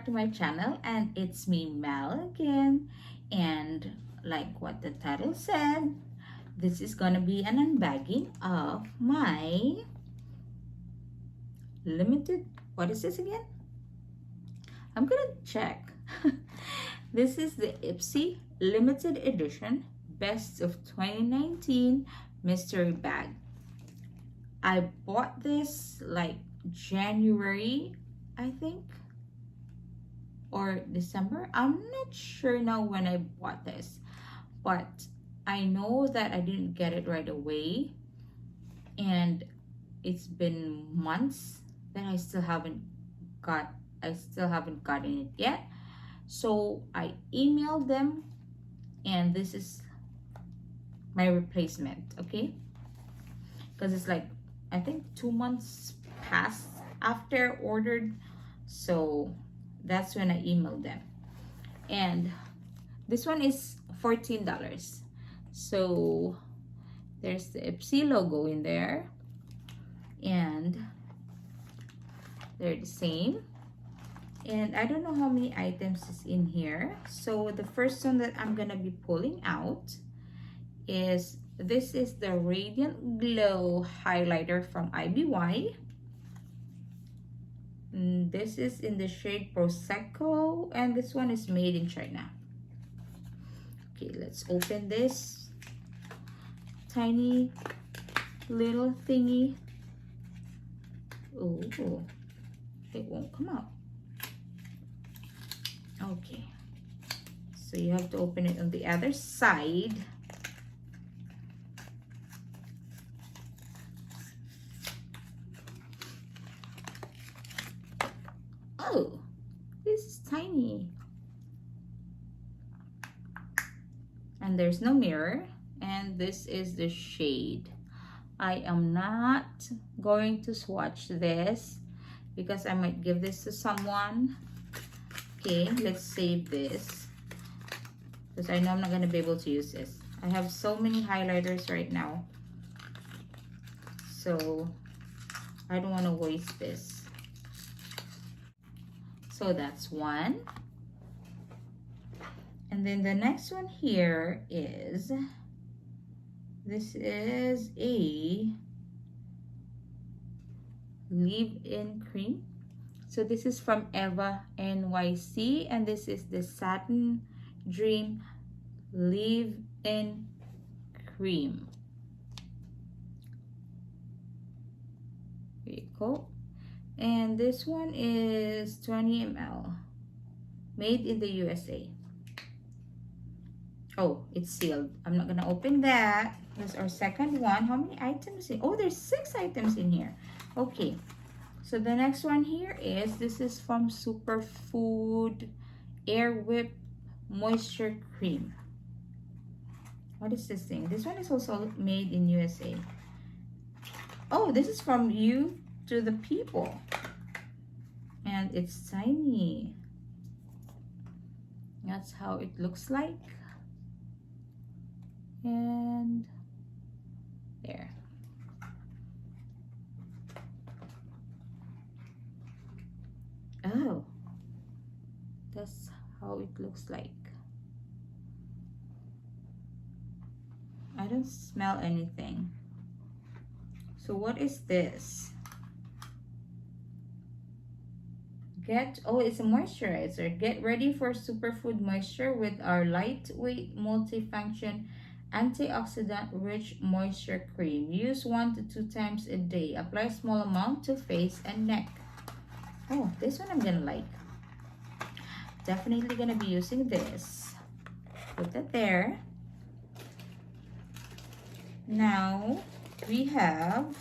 to my channel, and it's me, Mel, again. And like what the title said, this is gonna be an unbagging of my limited, what is this again? I'm gonna check. This is the Ipsy limited edition best of 2019 mystery bag. I bought this like January, I think, or December. I'm not sure now when I bought this, but I know that I didn't get it right away, and it's been months that I still haven't gotten it yet. So I emailed them, and this is my replacement, okay? Because it's like, I think 2 months passed after I ordered, so that's when I emailed them. And this one is $14. So there's the Ipsy logo in there, and they're the same. And I don't know how many items is in here. So the first one that I'm gonna be pulling out is, this is the Radiant Glow highlighter from IBY. And this is in the shade Prosecco, and this one is made in China. Okay, let's open this tiny little thingy. Oh, it won't come out. Okay, so you have to open it on the other side. Oh, this is tiny. And there's no mirror, and this is the shade. I am not going to swatch this because I might give this to someone. Okay, let's save this because I know I'm not going to be able to use this. I have so many highlighters right now, so I don't want to waste this. So that's one. And then the next one here is, this is a leave-in cream. So this is from Eva NYC, and this is the Satin Dream leave-in cream. Here you go. And this one is 20 ml, made in the USA. Oh, it's sealed. I'm not gonna open that. Here's our second one. How many items in? Oh, there's 6 items in here. Okay, so the next one here is, this is from Superfood Air Whip Moisture Cream. What is this thing? This one is also made in USA. Oh, this is from You to the People, and it's tiny. That's how it looks like. And there. Oh, that's how it looks like. I don't smell anything. So what is this? Oh, it's a moisturizer. Get ready for superfood moisture with our lightweight multifunction antioxidant rich moisture cream. Use 1 to 2 times a day. Apply small amount to face and neck. Oh, this one I'm gonna like. Definitely gonna be using this. Put that there. Now we have,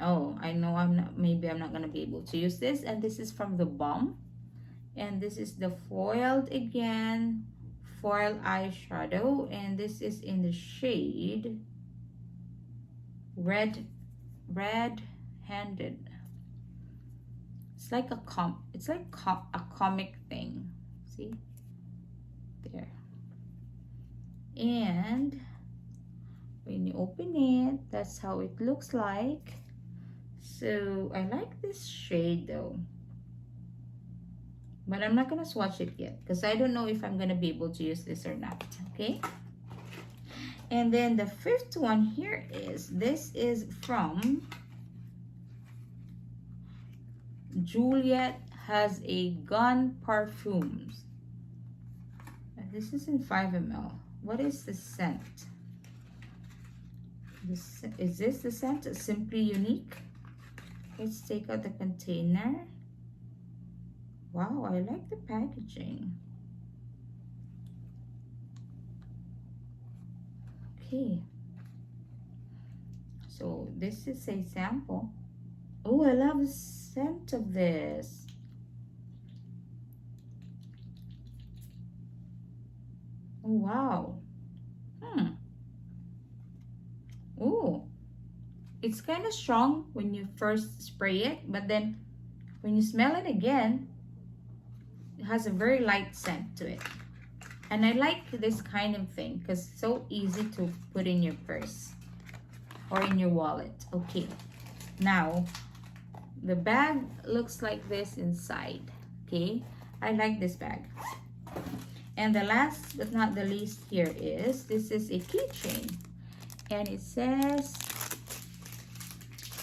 oh, I know maybe I'm not gonna be able to use this, and this is from the Balm, and this is the foiled again foil eyeshadow, and this is in the shade red handed. It's like a comic thing. See there. And when you open it, that's how it looks like. So I like this shade though. But I'm not gonna swatch it yet because I don't know if I'm gonna be able to use this or not. Okay. And then the fifth one here is, this is from Juliet Has a Gun Perfumes. This is in 5 ml. What is the scent? Is this the scent? Simply Unique. Let's take out the container. Wow, I like the packaging. Okay. So this is a sample. Oh, I love the scent of this. Oh, wow. Oh, it's kind of strong when you first spray it, but then when you smell it again, it has a very light scent to it. And I like this kind of thing because it's so easy to put in your purse or in your wallet. Okay, now the bag looks like this inside. Okay, I like this bag. And the last but not the least here is, this is a keychain. And it says,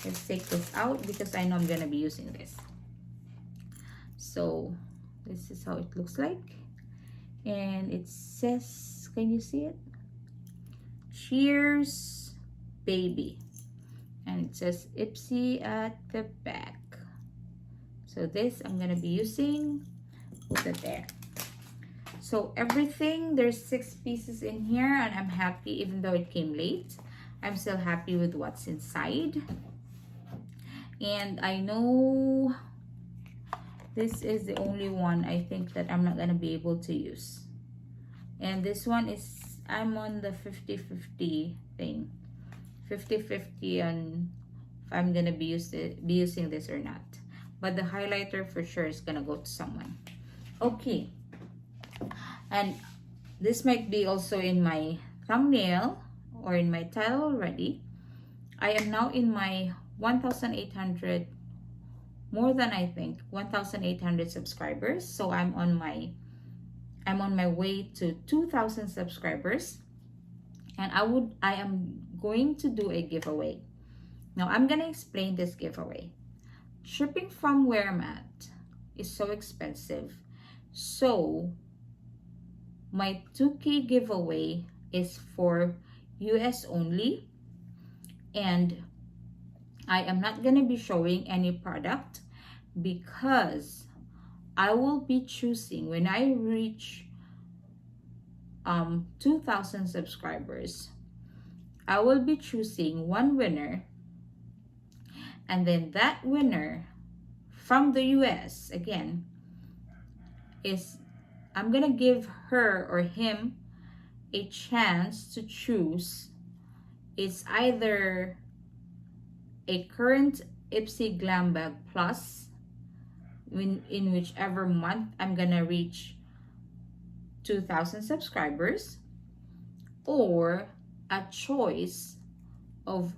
let's take this out because I know I'm gonna be using this. So this is how it looks like. And it says, can you see it? Cheers, baby. And it says Ipsy at the back. So this I'm gonna be using. Put it there. So everything, there's 6 pieces in here, and I'm happy. Even though it came late, I'm still happy with what's inside. And I know this is the only one I think that I'm not gonna be able to use. And this one is, I'm on the 50-50 thing. 50-50 on if I'm gonna be using this or not. But the highlighter for sure is gonna go to someone. Okay. And this might be also in my thumbnail or in my title already. I am now in my 1,800, more than I think 1,800 subscribers. So I'm on my way to 2,000 subscribers, and I am going to do a giveaway. Now I'm gonna explain this giveaway. Shipping from where I'm at is so expensive, so my 2K giveaway is for US only, and I am not gonna be showing any product because I will be choosing, when I reach 2,000 subscribers, I will be choosing one winner, and then that winner from the US again is, I'm gonna give her or him a chance to choose. It's either a current Ipsy Glam Bag Plus in whichever month I'm gonna reach 2,000 subscribers, or a choice of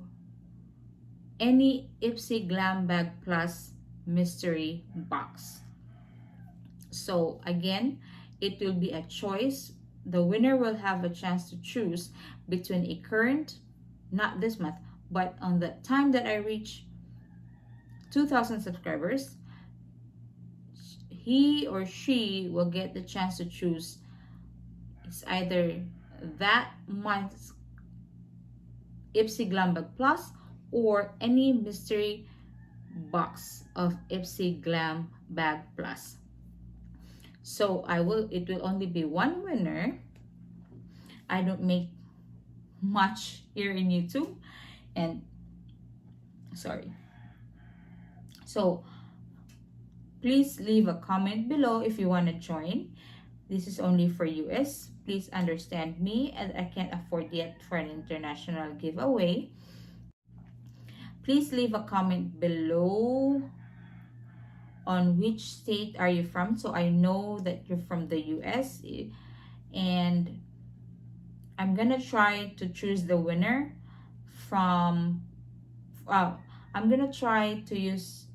any Ipsy Glam Bag Plus mystery box. So again, it will be a choice. The winner will have a chance to choose between a current, not this month, but on the time that I reach 2,000 subscribers, he or she will get the chance to choose. It's either that month's Ipsy Glam Bag Plus or any mystery box of Ipsy Glam Bag Plus. So it will only be one winner. I don't make much here in YouTube, and sorry. So please leave a comment below if you want to join. This is only for US. Please understand me, and I can't afford yet for an international giveaway. Please leave a comment below on which state are you from, so I know that you're from the US. And I'm gonna try to choose the winner from I'm gonna try to use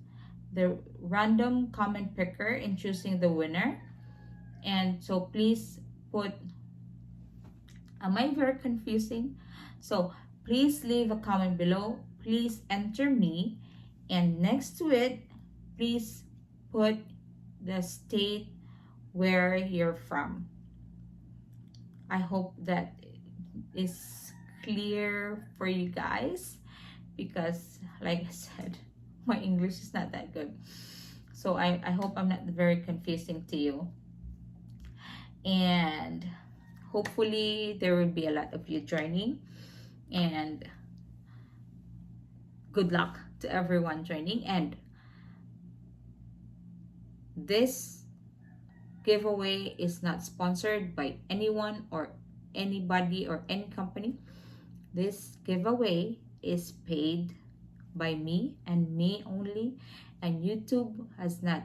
the random comment picker in choosing the winner. And so please put, am I very confusing? So please leave a comment below. Please enter me. And next to it, please put the state where you're from. I hope that is clear for you guys, because like I said, my English is not that good. So I hope I'm not very confusing to you. And hopefully there will be a lot of you joining, and good luck to everyone joining. And this giveaway is not sponsored by anyone or anybody or any company. This giveaway is paid by me and me only, and YouTube has not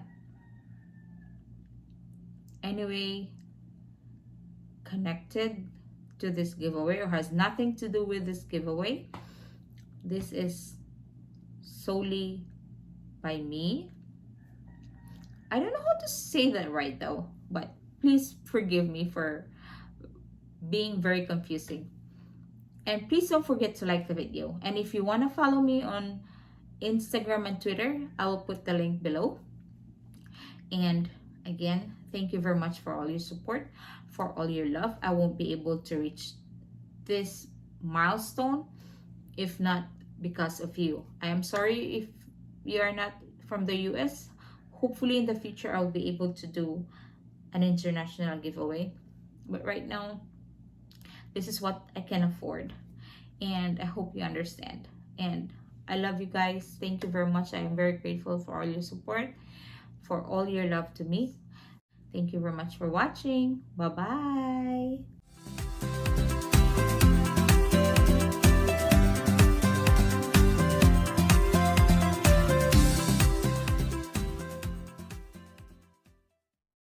anyway connected to this giveaway or has nothing to do with this giveaway. This is solely by me. I don't know how to say that right though, but please forgive me for being very confusing. And please don't forget to like the video. And if you want to follow me on Instagram and Twitter, I will put the link below. And again, thank you very much for all your support, for all your love. I won't be able to reach this milestone if not because of you. I am sorry if you are not from the US. Hopefully in the future I'll be able to do an international giveaway. But right now, this is what I can afford. And I hope you understand. And I love you guys. Thank you very much. I am very grateful for all your support, for all your love to me. Thank you very much for watching. Bye-bye.